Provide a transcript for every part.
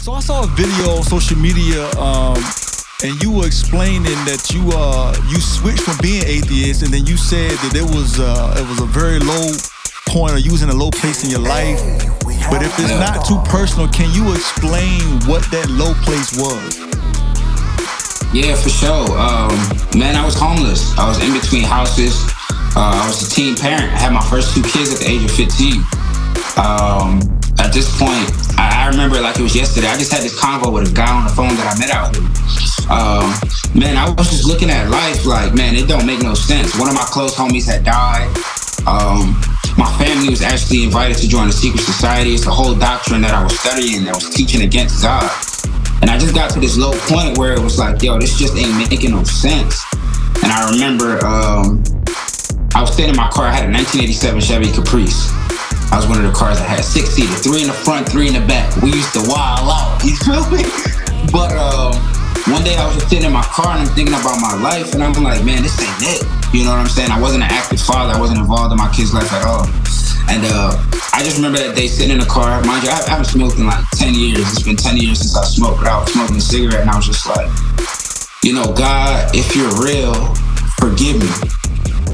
So I saw a video on social media, and you were explaining that you switched from being atheist, and then you said that it was a very low point, or you was in a low place in your life. But if it's not too personal, can you explain what that low place was? Yeah, for sure. Man, I was homeless. I was in between houses. I was a teen parent. I had my first 2 kids at the age of 15. At this point, I remember it like it was yesterday. I just had this convo with a guy on the phone that I met out here. Man, I was just looking at life like, man, it don't make no sense. One of my close homies had died. My family was actually invited to join a secret society. It's a whole doctrine that I was studying that was teaching against God. And I just got to this low point where it was like, yo, this just ain't making no sense. And I remember I was sitting in my car. I had a 1987 Chevy Caprice. I was one of the cars that had 6-seater, 3 in the front, 3 in the back. We used to wild out, you feel me? But one day I was just sitting in my car and I'm thinking about my life, and I'm like, man, this ain't it. You know what I'm saying? I wasn't an active father. I wasn't involved in my kids' life at all. And I just remember that day sitting in the car. Mind you, I haven't smoked in like 10 years. It's been 10 years since I smoked, but I was smoking a cigarette, and I was just like, you know, God, if you're real, forgive me.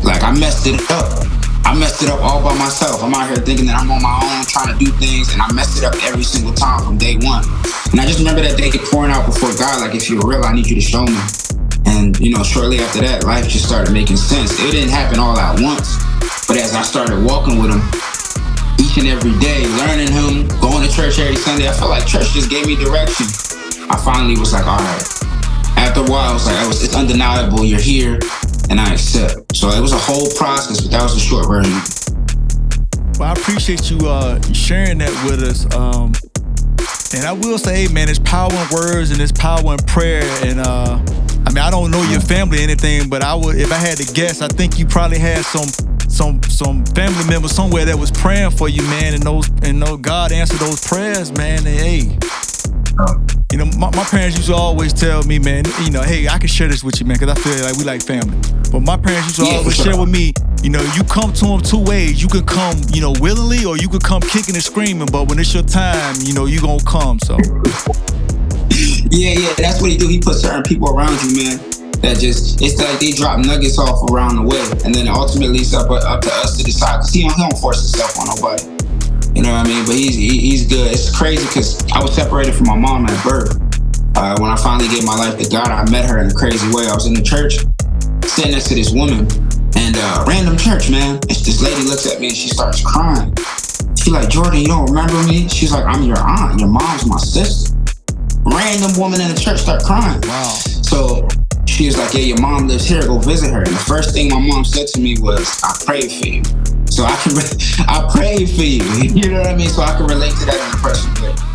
Like, I messed it up. I messed it up all by myself. I'm out here thinking that I'm on my own, trying to do things, and I messed it up every single time from day one. And I just remember that day pouring out before God, like, if you're real, I need you to show me. And, you know, shortly after that, life just started making sense. It didn't happen all at once, but as I started walking with him each and every day, learning him, going to church every Sunday, I felt like church just gave me direction. I finally was like, all right. After a while, I was like, it's undeniable, you're here, and I accept. So it was a whole process, but that was the short version. Well, I appreciate you sharing that with us. And I will say, hey, man, there's power in words and there's power in prayer. And I mean, I don't know your family or anything, but I would, if I had to guess, I think you probably had some family member somewhere that was praying for you, man. And God answered those prayers, man. And hey. You know, my parents used to always tell me, man, you know, hey, I can share this with you, man, because I feel like we like family. But my parents used to always share with me, you know, you come to them 2 ways. You can come, you know, willingly, or you could come kicking and screaming. But when it's your time, you know, you gonna come. So. Yeah, that's what he do. He put certain people around you, man, that just, it's like they drop nuggets off around the way, and then ultimately it's up to us to decide. Cause he don't force himself on nobody. You know what I mean? But he's good. It's crazy because I was separated from my mom at birth. When I finally gave my life to God, I met her in a crazy way. I was in the church, sitting next to this woman, and random church, man. And this lady looks at me and she starts crying. She's like, Jordan, you don't remember me? She's like, I'm your aunt. Your mom's my sister. Random woman in the church start crying. Wow. So she was like, yeah, your mom lives here. Go visit her. And the first thing my mom said to me was, I prayed for you. So I prayed for you. You know what I mean? So I can relate to that in a personal way.